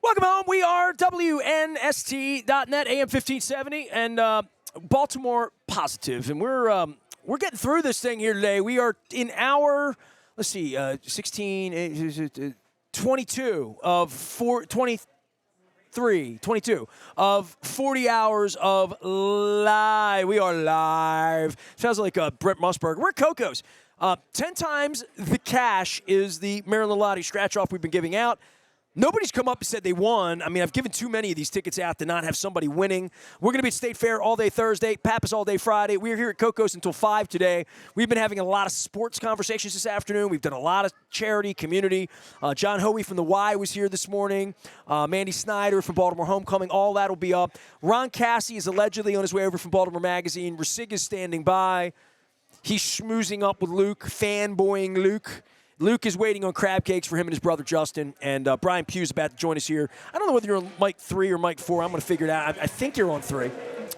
Welcome home. We are WNST.net, AM 1570, and Baltimore Positive. And we're getting through this thing here today. We are in our, 22 of 40 hours of live. We are live. Sounds like Brett Musburger. We're Koco's. 10 times the cash is the Maryland Lottery scratch-off we've been giving out. Nobody's come up and said they won. I mean, I've given too many of these tickets out to not have somebody winning. We're going to be at State Fair all day Thursday, Pappas all day Friday. We're here at Koco's until 5 today. We've been having a lot of sports conversations this afternoon. We've done a lot of charity, community. John Hoey from the Y was here this morning. Mandy Snyder from Baltimore Homecoming. All that will be up. Ron Cassie is allegedly on his way over from Baltimore Magazine. Rasig is standing by. He's schmoozing up with Luke, fanboying Luke. Luke is waiting on crab cakes for him and his brother Justin, and Bryan Pugh is about to join us here. I don't know whether you're on mic 3 or mic 4. I'm going to figure it out. I think you're on 3.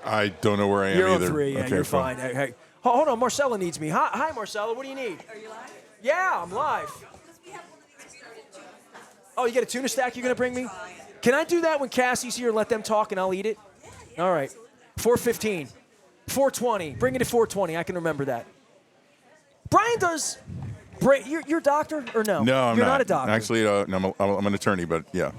I don't know where I am you're either. You're on 3, yeah, okay, you're fine. Hey, hold on, Marcella needs me. Hi, Marcella, what do you need? Are you live? Yeah, I'm live. Oh, you got a tuna stack you're going to bring me? Can I do that when Cassie's here and let them talk and I'll eat it? Yeah. All right. 4:15. 4:20. Bring it at 4:20. I can remember that. Bryan does... You're a doctor or no? No, I'm You're not a doctor. Actually, no, I'm an attorney, but yeah.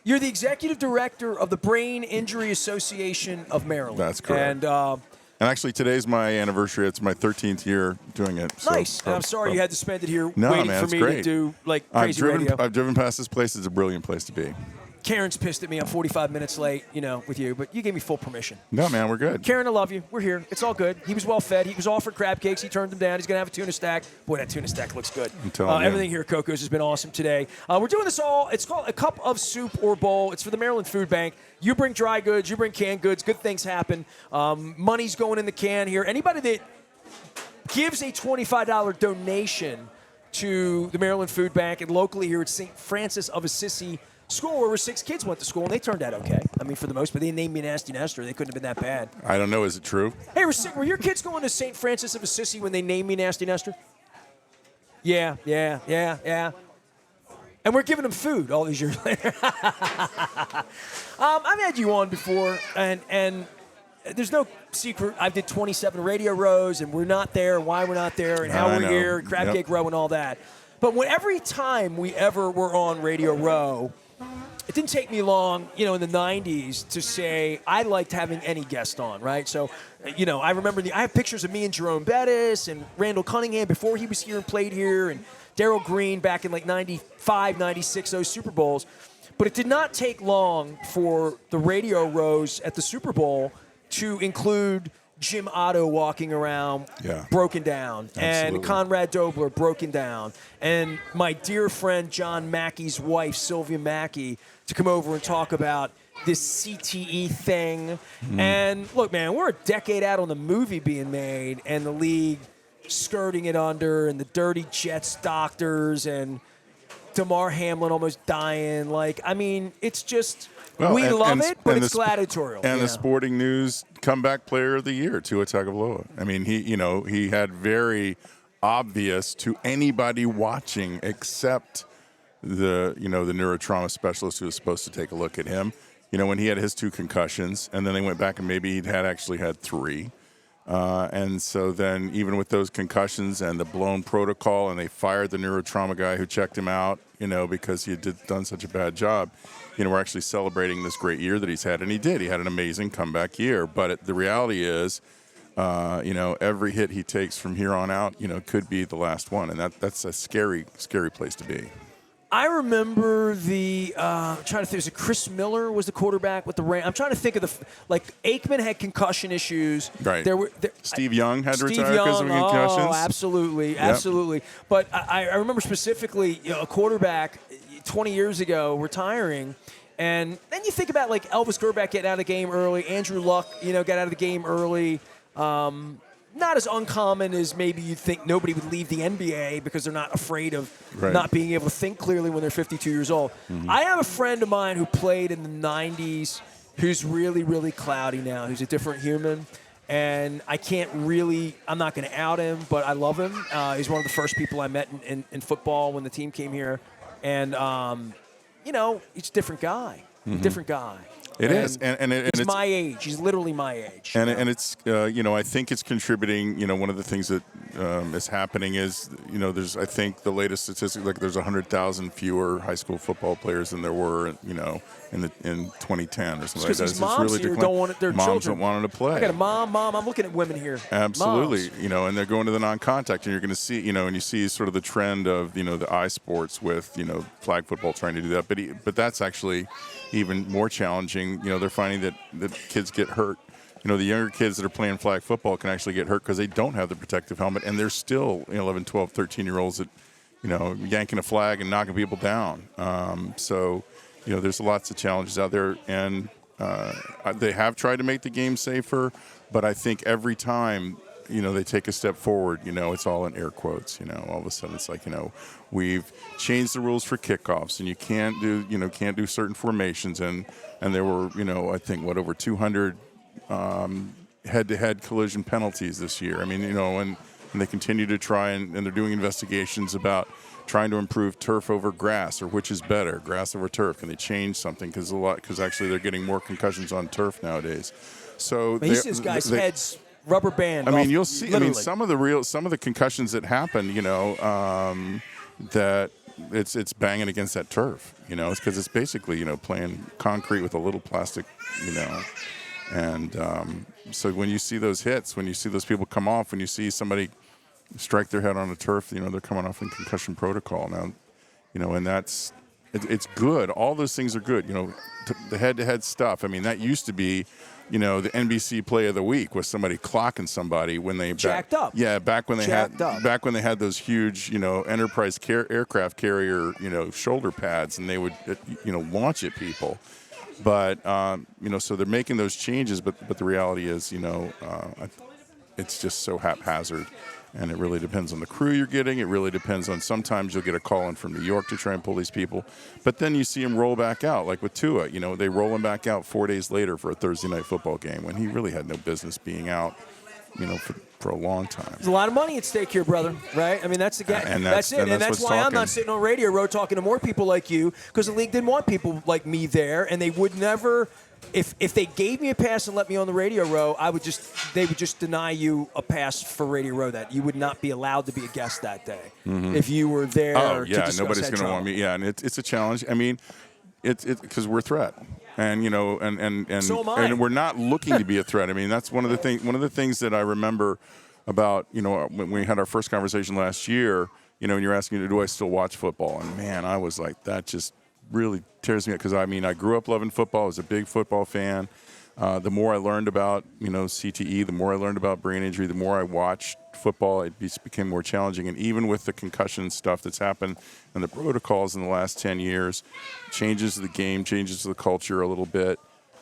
You're the executive director of the Brain Injury Association of Maryland. That's correct. And actually, today's my anniversary. It's my 13th year doing it. Nice. And I'm sorry you had to spend it here no, waiting man, for me great. to do crazy radio. I've driven past this place. It's a brilliant place to be. Karen's pissed at me. I'm 45 minutes late, with you, but you gave me full permission. No, man, we're good. Karen, I love you. We're here. It's all good. He was well fed. He was offered crab cakes. He turned them down. He's going to have a tuna stack. Boy, that tuna stack looks good. I'm telling you. Everything here at Koco's has been awesome today. We're doing this all. It's called a cup of soup or bowl. It's for the Maryland Food Bank. You bring dry goods. You bring canned goods. Good things happen. Money's going in the can here. Anybody that gives a $25 donation to the Maryland Food Bank and locally here at St. Francis of Assisi School, where 6 kids went to school, and they turned out okay. I mean, for the most part, they named me Nasty Nestor. They couldn't have been that bad. I don't know. Is it true? Hey, were your kids going to St. Francis of Assisi when they named me Nasty Nestor? Yeah. And we're giving them food all these years later. I've had you on before, and there's no secret. I did 27 radio rows, and we're not there, and why we're not there, and how we're here, crab cake row, and all that. But every time we ever were on Radio Row, it didn't take me long, in the 90s to say I liked having any guest on, right? So, I remember I have pictures of me and Jerome Bettis and Randall Cunningham before he was here and played here, and Darryl Green back in 95, 96, those Super Bowls. But it did not take long for the radio rows at the Super Bowl to include Jim Otto walking around, broken down, Absolutely. and Conrad Dobler broken down, and my dear friend John Mackey's wife, Sylvia Mackey, to come over and talk about this CTE thing. And look, man, we're a decade out on the movie being made, and the league skirting it under, and the dirty Jets doctors, and Damar Hamlin almost dying. It's just... we love it, but it's gladiatorial. And the Sporting News comeback player of the year, Tua Tagovailoa. I mean, he had very obvious to anybody watching except the neurotrauma specialist who was supposed to take a look at him. When he had his 2 concussions, and then they went back and maybe he'd actually had 3. And so then even with those concussions and the blown protocol, and they fired the neurotrauma guy who checked him out, because he had done such a bad job, we're actually celebrating this great year that he's had. And he did. He had an amazing comeback year. But the reality is, every hit he takes from here on out, could be the last one. And that's a scary, scary place to be. I remember I'm trying to think, was it Chris Miller was the quarterback with the Rams? I'm trying to think of Aikman had concussion issues. Right. Steve Young had to retire because of concussions. Oh, absolutely. But I remember specifically a quarterback 20 years ago retiring, and then you think about Elvis Grbac getting out of the game early, Andrew Luck, got out of the game early. Not as uncommon as maybe you'd think nobody would leave the NBA because they're not afraid of not being able to think clearly when they're 52 years old. Mm-hmm. I have a friend of mine who played in the 90s who's really, really cloudy now, who's a different human. And I'm not going to out him, but I love him. He's one of the first people I met in football when the team came here. And he's a different guy. Different guy. It is, and he's it's my age. He's literally my age. And it's I think it's contributing. One of the things that is happening is I think the latest statistic, like there's 100,000 fewer high school football players than there were in 2010 or something like that. These moms really here don't want their moms children. don't want them to play. I got a mom. I'm looking at women here. Absolutely, Moms. and they're going to the non-contact, and you're going to see, and you see sort of the trend of the I sports with flag football trying to do that, but that's actually even more challenging. They're finding that kids get hurt. The younger kids that are playing flag football can actually get hurt because they don't have the protective helmet, and they're still 11, 12, 13-year-olds that yanking a flag and knocking people down. So there's lots of challenges out there, and they have tried to make the game safer, but I think every time they take a step forward, it's all in air quotes. All of a sudden it's like, we've changed the rules for kickoffs, and you can't do certain formations, and there were, I think over 200 head-to-head collision penalties this year. I mean, and they continue to try, and they're doing investigations about trying to improve turf over grass, or which is better, grass over turf. Can they change something? Because actually they're getting more concussions on turf nowadays. So he sees guys' heads rubber band. I mean, you'll see. Literally. I mean, some of the concussions that happen, that it's banging against that turf. It's because it's basically playing concrete with a little plastic, and so when you see those hits, when you see those people come off, when you see somebody strike their head on the turf, they're coming off in concussion protocol now, and it's good. All those things are good. The head-to-head stuff. I mean, that used to be. The NBC play of the week was somebody clocking somebody when they jacked up. Yeah, back when they had those huge, Enterprise aircraft carrier, shoulder pads, and they would, launch at people. But so they're making those changes. But the reality is, it's just so haphazard. And it really depends on the crew you're getting. It really depends on, sometimes you'll get a call in from New York to try and pull these people. But then you see them roll back out, like with Tua. They roll him back out 4 days later for a Thursday night football game when he really had no business being out, for a long time. There's a lot of money at stake here, brother, right? I mean, that's the game. And that's it. And that's why I'm not sitting on Radio Row talking to more people like you, because the league didn't want people like me there, and they would never... If they gave me a pass and let me on the Radio Row, they would just deny you a pass for Radio Row. That you would not be allowed to be a guest that day if you were there. Oh yeah, to discuss nobody's going to want me. Yeah, and it's a challenge. I mean, it's because we're a threat, and and so am I. And we're not looking to be a threat. I mean, that's one of the things that I remember about when we had our first conversation last year. And you're asking me, do I still watch football? And man, I was like, that just really tears me up, because I grew up loving football. I was a big football fan. The more I learned about CTE, the more I learned about brain injury, the more I watched football, it became more challenging. And even with the concussion stuff that's happened and the protocols in the last 10 years, changes the game, changes the culture a little bit.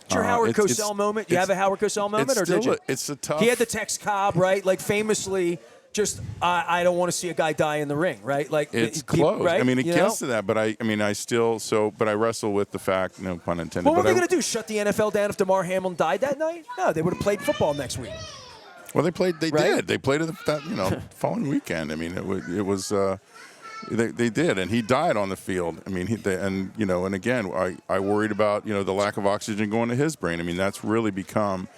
It's your Howard Cosell moment. You have a Howard Cosell moment, or did you? It's a tough. He had the Tex Cobb, right? Like famously. Just, I don't want to see a guy die in the ring, right? Like it's close. Right? I mean, it gets to that, but I wrestle with the fact, no pun intended. Well, what are they going to do? Shut the NFL down if DeMar Hamlin died that night? No, they would have played football next week. Well, they played. They right? did. They played that following weekend. I mean, it was. They did, and he died on the field. I mean, and again, I worried about the lack of oxygen going to his brain. I mean, that's really become.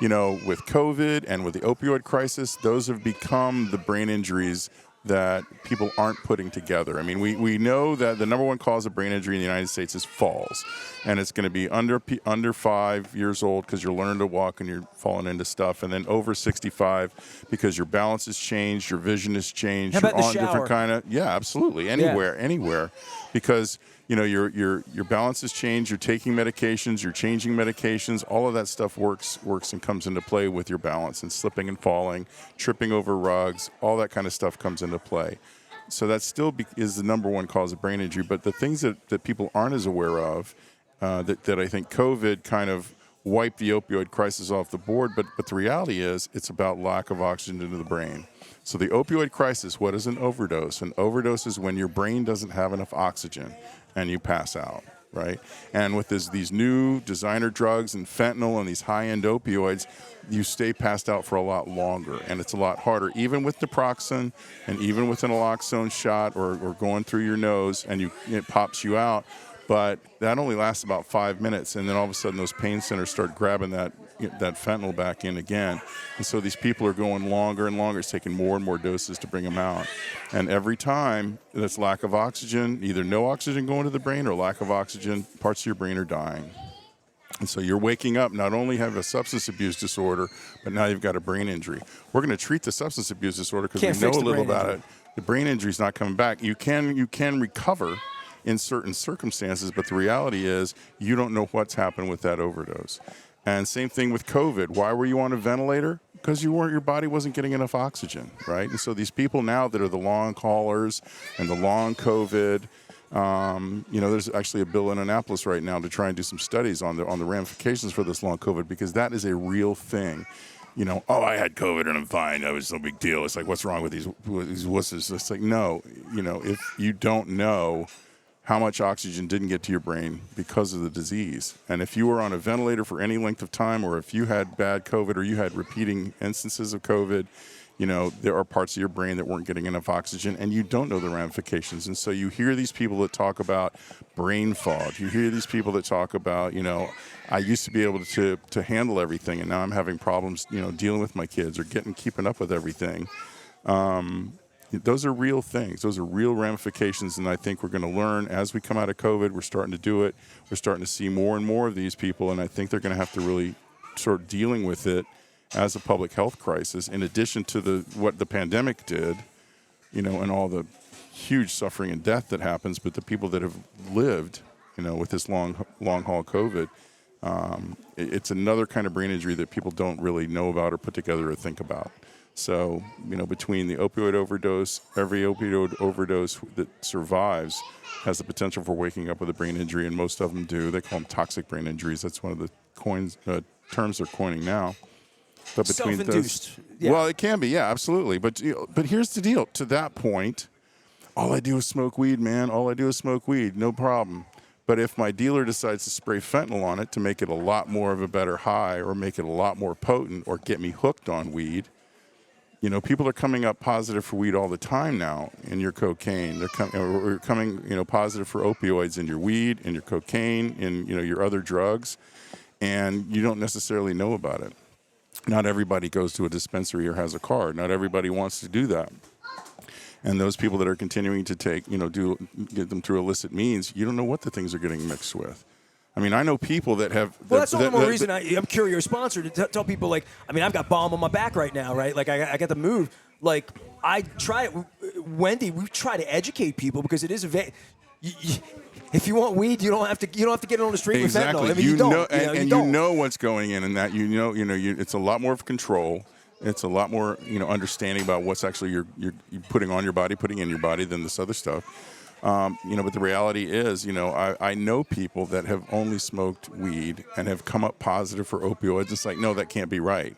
With COVID and with the opioid crisis, those have become the brain injuries that people aren't putting together. I mean, we know that the number one cause of brain injury in the United States is falls, and it's going to be under 5 years old because you're learning to walk and you're falling into stuff, and then over 65 because your balance has changed, your vision has changed. How about you're the on shower? Different kind of absolutely anywhere, because. Your balance has changed. You're taking medications. You're changing medications. All of that stuff works and comes into play with your balance, and slipping and falling, tripping over rugs. All that kind of stuff comes into play. So that still is the number one cause of brain injury. But the things that people aren't as aware of, that I think COVID kind of wiped the opioid crisis off the board. But the reality is, it's about lack of oxygen into the brain. So the opioid crisis, what is an overdose? An overdose is when your brain doesn't have enough oxygen and you pass out, right? And with these new designer drugs and fentanyl and these high-end opioids, you stay passed out for a lot longer, and it's a lot harder. Even with naproxen and even with an naloxone shot or going through your nose, and it pops you out. But that only lasts about 5 minutes, and then all of a sudden those pain centers start grabbing that fentanyl back in again. And so these people are going longer and longer. It's taking more and more doses to bring them out. And every time there's lack of oxygen, either no oxygen going to the brain or lack of oxygen, parts of your brain are dying. And so you're waking up, not only have a substance abuse disorder, but now you've got a brain injury. We're going to treat the substance abuse disorder because we know a little about it. The brain injury is not coming back. You can recover in certain circumstances, but the reality is you don't know what's happened with that overdose. And same thing with COVID. Why were you on a ventilator? Because your body wasn't getting enough oxygen, right? And so these people now that are the long haulers and the long COVID, there's actually a bill in Annapolis right now to try and do some studies on the ramifications for this long COVID, because that is a real thing. I had COVID and I'm fine. That was no big deal. It's like, what's wrong with these wusses? It's like, no, if you don't know how much oxygen didn't get to your brain because of the disease. And if you were on a ventilator for any length of time, or if you had bad COVID or you had repeating instances of COVID, there are parts of your brain that weren't getting enough oxygen, and you don't know the ramifications. And so you hear these people that talk about brain fog. You hear these people that talk about, I used to be able to handle everything, and now I'm having problems, dealing with my kids or keeping up with everything. Those are real things. Those are real ramifications, and I think we're going to learn as we come out of COVID. We're starting to do it. We're starting to see more and more of these people, and I think they're going to have to really start dealing with it as a public health crisis, in addition to what the pandemic did, and all the huge suffering and death that happens. But the people that have lived, with this long haul COVID, it's another kind of brain injury that people don't really know about or put together or think about. So, between the opioid overdose, every opioid overdose that survives has the potential for waking up with a brain injury, and most of them do. They call them toxic brain injuries. That's one of the terms they're coining now. But between self-induced. Well, it can be, yeah, absolutely. But here's the deal. To that point, all I do is smoke weed, man. All I do is smoke weed, no problem. But if my dealer decides to spray fentanyl on it to make it a lot more of a better high, or make it a lot more potent, or get me hooked on weed, people are coming up positive for weed all the time now in your cocaine. They're coming, positive for opioids in your weed, in your cocaine, in, your other drugs, and you don't necessarily know about it. Not everybody goes to a dispensary or has a card. Not everybody wants to do that. And those people that are continuing to take, get them through illicit means, you don't know what the things are getting mixed with. I mean, I know people that have... Well, that's all the more reason I'm curious, your sponsor, to tell people, like, I've got balm on my back right now, right? Like, I got the move. Like, I try it. Wendy, we try to educate people, because it is a... if you want weed, you don't have to get it on the street with fentanyl. I mean, you don't. You know what's going in, and that it's a lot more of control. It's a lot more understanding about what's actually you're putting on your body, putting in your body, than this other stuff. But the reality is, I know people that have only smoked weed and have come up positive for opioids. It's like, no, that can't be right.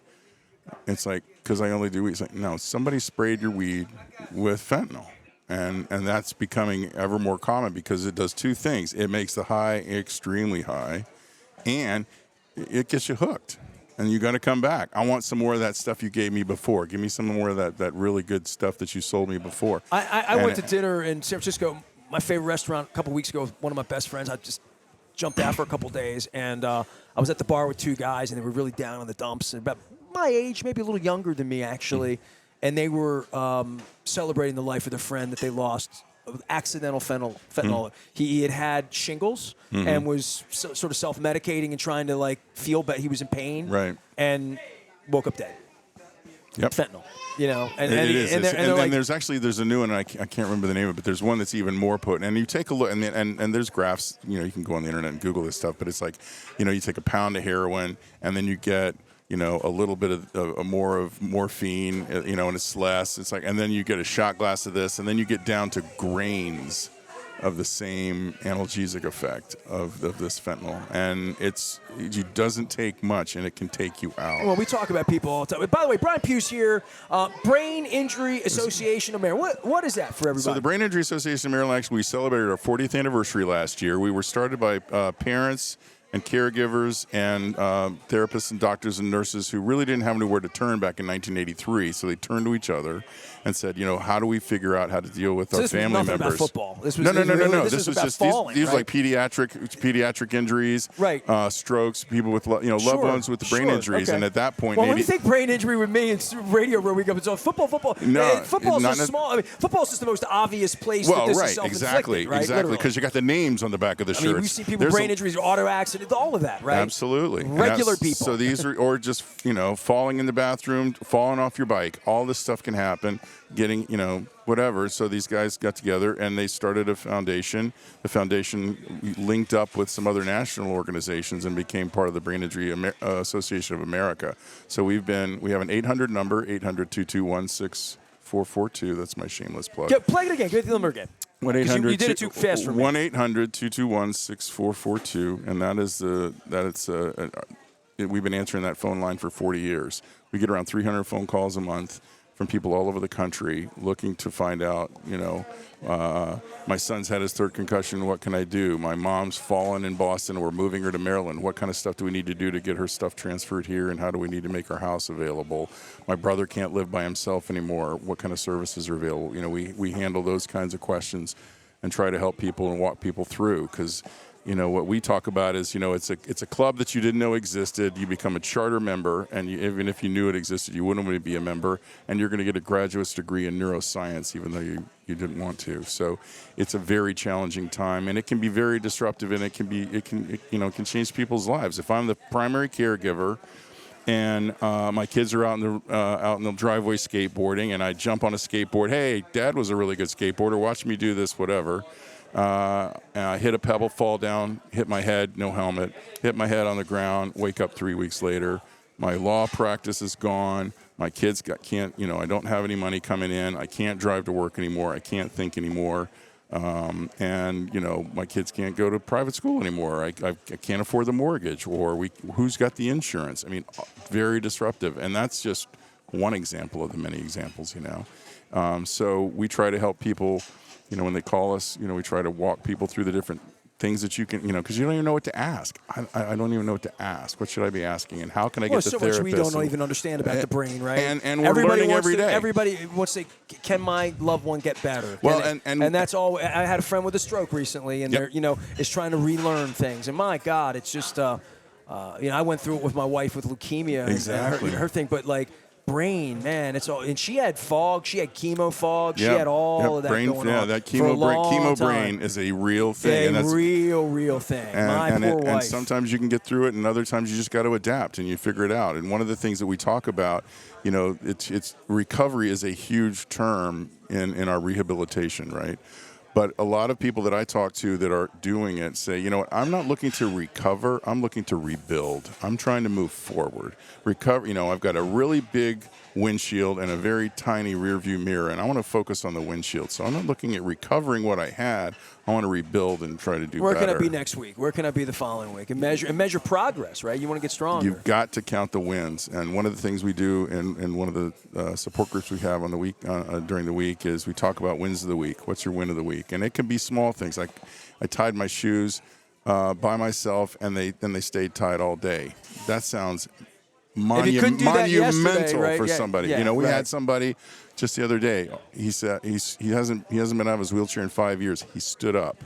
It's like, because I only do weed. It's like, no, somebody sprayed your weed with fentanyl. And that's becoming ever more common, because it does two things. It makes the high extremely high, and it gets you hooked. And you got to come back. I want some more of that stuff you gave me before. Give me some more of that really good stuff that you sold me before. I went to dinner in San Francisco, my favorite restaurant, a couple weeks ago with one of my best friends. I just jumped out for a couple days, and I was at the bar with two guys, and they were really down on the dumps, and about my age, maybe a little younger than me, actually. And they were celebrating the life of their friend that they lost, accidental fentanyl. He had shingles and was sort of self-medicating and trying to feel better. He was in pain, right? And woke up dead. Yep. Fentanyl, And there's a new one. I can't remember the name of it, but there's one that's even more potent. And you take a look, and there's graphs. You can go on the internet and Google this stuff. But it's like, you take a pound of heroin, and then you get a little bit of more of morphine, and it's less. It's like, and then you get a shot glass of this, and then you get down to grains of the same analgesic effect of this fentanyl. And it doesn't take much, and it can take you out. Well, we talk about people all the time. By the way, Bryan Pugh's here, Brain Injury Association of Maryland. What is that for everybody? So the Brain Injury Association of Maryland, actually, we celebrated our 40th anniversary last year. We were started by parents and caregivers and therapists and doctors and nurses who really didn't have anywhere to turn back in 1983. So they turned to each other and said, how do we figure out how to deal with our family was nothing members? About football. This was, no. This was just falling, these right? like pediatric injuries, right? Strokes, people with loved ones with brain injuries, okay. and at that point, well, when you think brain injury with me, it's radio where we go. It's all football. No, football is so small. I mean, football is just the most obvious place. Well, that this right, is self-inflicted, exactly, because you got the names on the back of the shirts. I mean, we see people with brain injuries, auto accidents, all of that, right? Absolutely, regular people. So these are, or just falling in the bathroom, falling off your bike. All this stuff can happen. Getting whatever. So these guys got together and they started a foundation. The foundation linked up with some other national organizations and became part of the Brain Injury Association of America. So we have an 800 number, 800-221-6442. That's my shameless plug. Play it again. Give it the number again. 1-800. You did it too fast for me. 1-800-221-6442, and we've been answering that phone line for 40 years. We get around 300 phone calls a month from people all over the country looking to find out, my son's had his third concussion. What can I do? My mom's fallen in Boston. We're moving her to Maryland. What kind of stuff do we need to do to get her stuff transferred here? And how do we need to make our house available? My brother can't live by himself anymore. What kind of services are available? We handle those kinds of questions and try to help people and walk people through, because what we talk about is, it's a club that you didn't know existed. You become a charter member, and even if you knew it existed, you wouldn't want to be a member, and you're going to get a graduate's degree in neuroscience, even though you didn't want to. So it's a very challenging time, and it can be very disruptive, and it can change people's lives. If I'm the primary caregiver, and my kids are out in the driveway skateboarding, and I jump on a skateboard. Hey, Dad was a really good skateboarder. Watch me do this, whatever. And I hit a pebble, fall down, hit my head, no helmet, hit my head on the ground, wake up 3 weeks later. My law practice is gone. My kids can't, I don't have any money coming in. I can't drive to work anymore. I can't think anymore. And my kids can't go to private school anymore. I can't afford the mortgage, or who's got the insurance? I mean, very disruptive. And that's just one example of the many examples, So we try to help people. When they call us, we try to walk people through the different things that you can, because you don't even know what to ask. I don't even know what to ask. What should I be asking? And how can I get the therapist? So much we don't even understand about the brain, right? And we're learning every day. Everybody wants to say, can my loved one get better? And that's all. I had a friend with a stroke recently, and they're, is trying to relearn things. And my God, it's just, I went through it with my wife with leukemia. Exactly. And her thing, but brain, man, it's all, and she had fog, she had chemo fog, she had all of that brain, going on. That chemo brain is a real thing. Real thing. Poor wife. And sometimes you can get through it, and other times you just got to adapt and you figure it out. And one of the things that we talk about, it's recovery is a huge term in our rehabilitation, right? But a lot of people that I talk to that are doing it say, I'm not looking to recover. I'm looking to rebuild. I'm trying to move forward. Recover, I've got a really big windshield and a very tiny rear view mirror, and I want to focus on the windshield. So I'm not looking at recovering what I had. I want to rebuild and try to do better. Where can I be next week? Where can I be the following week? And measure progress, right? You want to get stronger. You've got to count the wins. And one of the things we do in one of the support groups we have on the week during the week is we talk about wins of the week. What's your win of the week? And it can be small things. Like I tied my shoes by myself, and they stayed tied all day. That sounds monumental right? for somebody. We had somebody just the other day. He said he hasn't been out of his wheelchair in 5 years. He stood up.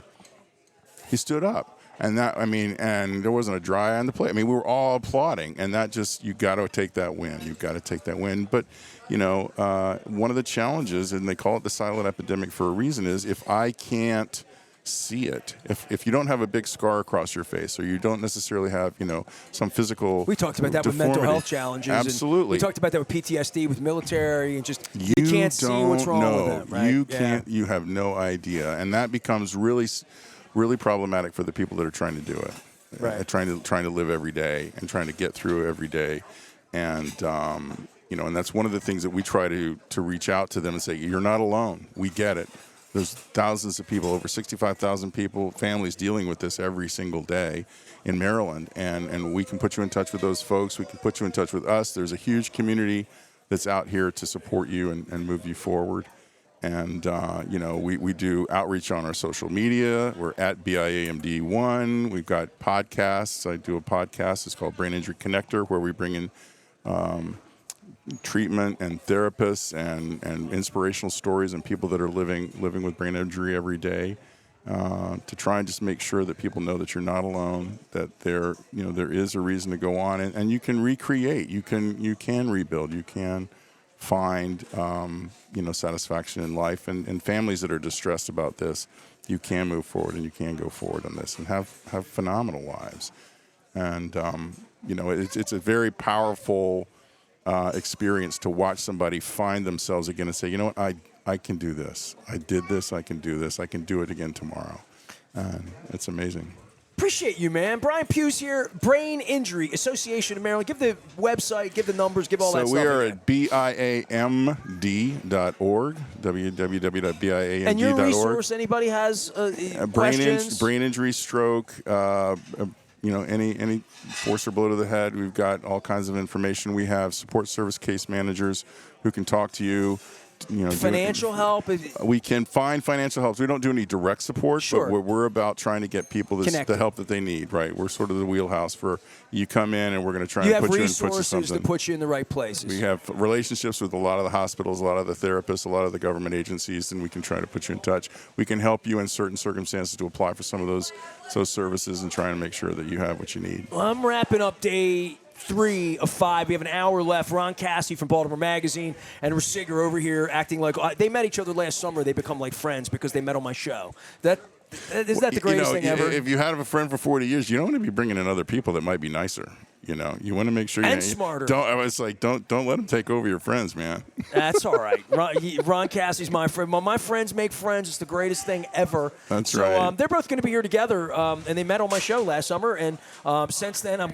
And and there wasn't a dry eye on the plate. We were all applauding, and that just, you got to take that win. You've got to take that win. But, one of the challenges, and they call it the silent epidemic for a reason, is if I can't see it, if you don't have a big scar across your face, or you don't necessarily have, some physical We talked about that deformity. With mental health challenges. Absolutely. And we talked about that with PTSD, with military, and just you can't see what's wrong with them, right? You can't. You have no idea, and that becomes really problematic for the people that are trying to do it, right? Trying to live every day and trying to get through every day, and and that's one of the things that we try to reach out to them and say, you're not alone. We get it. There's thousands of people, over 65,000 people, families dealing with this every single day in Maryland, and we can put you in touch with those folks. We can put you in touch with us. There's a huge community that's out here to support you and move you forward. And, we do outreach on our social media. We're at BIAMD1. We've got podcasts. I do a podcast. It's called Brain Injury Connector, where we bring in treatment and therapists and inspirational stories and people that are living with brain injury every day, to try and just make sure that people know that you're not alone, that there is a reason to go on, and you can recreate, you can rebuild, you can find satisfaction in life, and families that are distressed about this, you can move forward and you can go forward on this and have phenomenal lives. And it's a very powerful experience to watch somebody find themselves again and say, you know what, I can do this. I did this. I can do this. I can do it again tomorrow. And it's amazing. Appreciate you, man. Bryan Pugh's here, Brain Injury Association of Maryland. Give the website, give the numbers, give all that stuff. So we are at BIAMD.org, www.BIAMD.org. And your resource, anybody has questions? Brain injury, stroke, any force or blow to the head. We've got all kinds of information. We have support service case managers who can talk to you. Financial help? We can find financial help. We don't do any direct support, sure, but we're about trying to get people the help that they need, right? We're sort of the wheelhouse for you come in and we're going to try and put you in something. You have resources to put you in the right places. We have relationships with a lot of the hospitals, a lot of the therapists, a lot of the government agencies, and we can try to put you in touch. We can help you in certain circumstances to apply for some of those services and try and make sure that you have what you need. Well, I'm wrapping up day 3 of 5. We have an hour left. Ron Cassidy from Baltimore Magazine and Rasiger over here acting like they met each other last summer. They become like friends because they met on my show. Isn't that the greatest thing ever? If you had a friend for 40 years, you don't want to be bringing in other people that might be nicer. You want to make sure smarter. Don't let them take over your friends, man. That's all right. Ron Cassidy's my friend. When my friends make friends, it's the greatest thing ever. That's right. They're both going to be here together, and they met on my show last summer. And since then,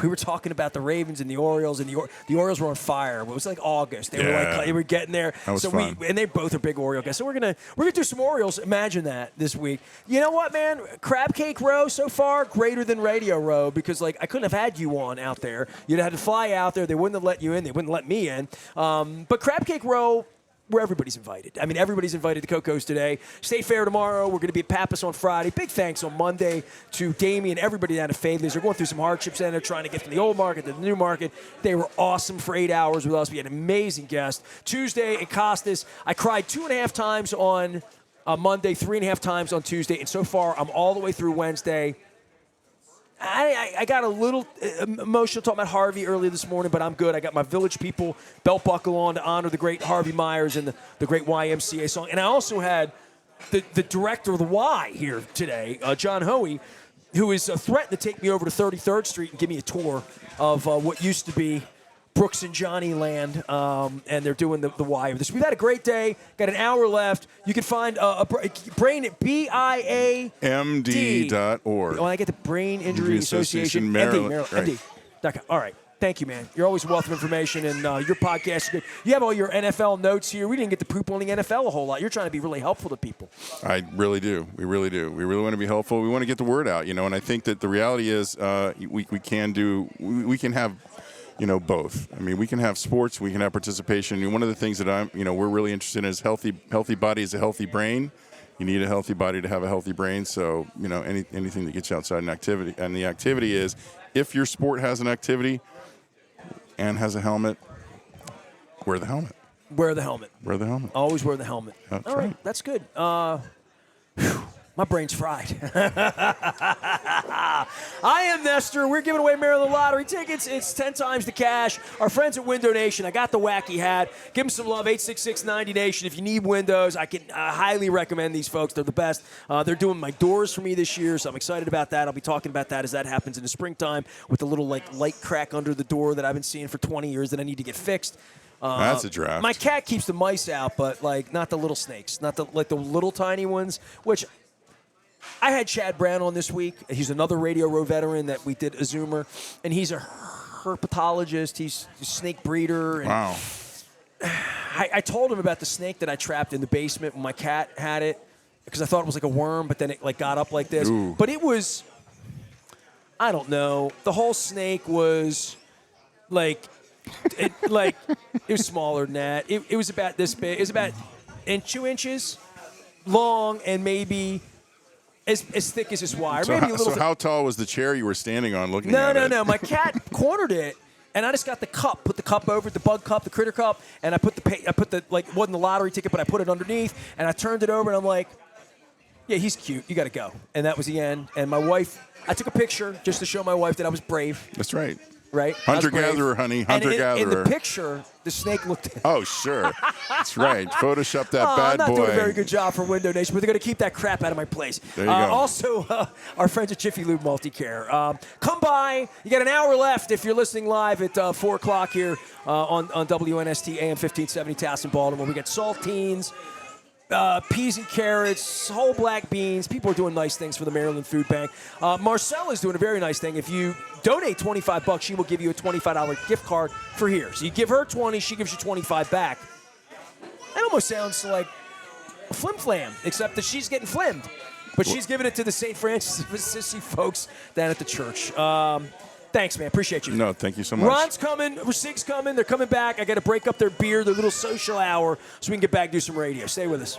we were talking about the Ravens and the Orioles, and the Orioles were on fire. It was like August. They were getting there. That was fun. And they both are big Oriole guys. So we're gonna do some Orioles. Imagine that this week. You know what, man? Crab Cake Row so far greater than Radio Row, because I couldn't have had you on out there. You'd had to fly out there. They wouldn't have let you in. They wouldn't let me in. But Crab Cake Row, where everybody's invited. I mean, everybody's invited to Koco's today. State Fair tomorrow. We're going to be at Pappas on Friday. Big thanks on Monday to Damien, everybody down at Faithley's. They're going through some hardships and they're trying to get from the old market to the new market. They were awesome for 8 hours with us. We had an amazing guest. Tuesday at Costas, I cried 2.5 times on Monday, 3.5 times on Tuesday, and so far I'm all the way through Wednesday. I got a little emotional talking about Harvey earlier this morning, but I'm good. I got my Village People belt buckle on to honor the great Harvey Myers and the great YMCA song. And I also had the director of the Y here today, John Hoey, who is threatened to take me over to 33rd Street and give me a tour of what used to be Brooks and Johnny Land, and they're doing the Y of this. We've had a great day. Got an hour left. You can find Brain at BIAMD.org. Oh, I get the Brain Injury Association, Maryland. MD. All right. Thank you, man. You're always a wealth of information, and your podcast is good. You have all your NFL notes here. We didn't get to poop on the NFL a whole lot. You're trying to be really helpful to people. I really do. We really do. We really want to be helpful. We want to get the word out, and I think that the reality is we can have both. I mean, we can have sports, we can have participation. And one of the things that we're really interested in is healthy body is a healthy brain. You need a healthy body to have a healthy brain. So, anything that gets you outside an activity. And the activity is, if your sport has an activity and has a helmet, wear the helmet. Wear the helmet. Wear the helmet. Always wear the helmet. That's all right. That's good. My brain's fried. I am Nestor. We're giving away Maryland Lottery tickets. It's 10 times the cash. Our friends at Window Nation, I got the wacky hat. Give them some love, 866-90Nation. If you need windows, I can highly recommend these folks. They're the best. They're doing my doors for me this year, so I'm excited about that. I'll be talking about that as that happens in the springtime with the little light crack under the door that I've been seeing for 20 years that I need to get fixed. That's a draft. My cat keeps the mice out, but not the little snakes, not the little tiny ones, which I had Chad Brown on this week. He's another Radio Row veteran that we did a Zoomer, and he's a herpetologist. He's a snake breeder. And wow. I told him about the snake that I trapped in the basement when my cat had it, because I thought it was like a worm, but then it got up like this. Ooh. But it was, I don't know. The whole snake was it was smaller than that. It was about this big. It was about 2 inches long and maybe as thick as this wire. Maybe a little. So how tall was the chair you were standing on looking No, at it? no. My cat cornered it, and I just got the cup, put the cup over it, the bug cup, the critter cup, and I put the like it wasn't the lottery ticket, but I put it underneath, and I turned it over, and I'm like, yeah, he's cute. You got to go. And that was the end. And my wife, I took a picture just to show my wife that I was brave. That's right. Right? Hunter-gatherer, honey. Hunter-gatherer. In the picture, the snake looked. Oh, sure. That's right. Photoshop that bad boy. I'm not doing a very good job for Window Nation, but they're going to keep that crap out of my place. There you go. Also, our friends at Jiffy Lube Multicare. Come by. You got an hour left if you're listening live at 4 o'clock here on WNST AM 1570 Towson, Baltimore. We got saltines, peas and carrots, whole black beans. People are doing nice things for the Maryland Food Bank. Marcella's doing a very nice thing. If you donate $25, she will give you a $25 gift card for here. So you give her 20, she gives you 25 back. That almost sounds like a flim flam, except that she's getting flimmed. But she's giving it to the St. Francis of Assisi folks down at the church. Thanks, man. Appreciate you. No, thank you so much. Ron's coming. Rasik's coming. They're coming back. I got to break up their beer, their little social hour, so we can get back and do some radio. Stay with us.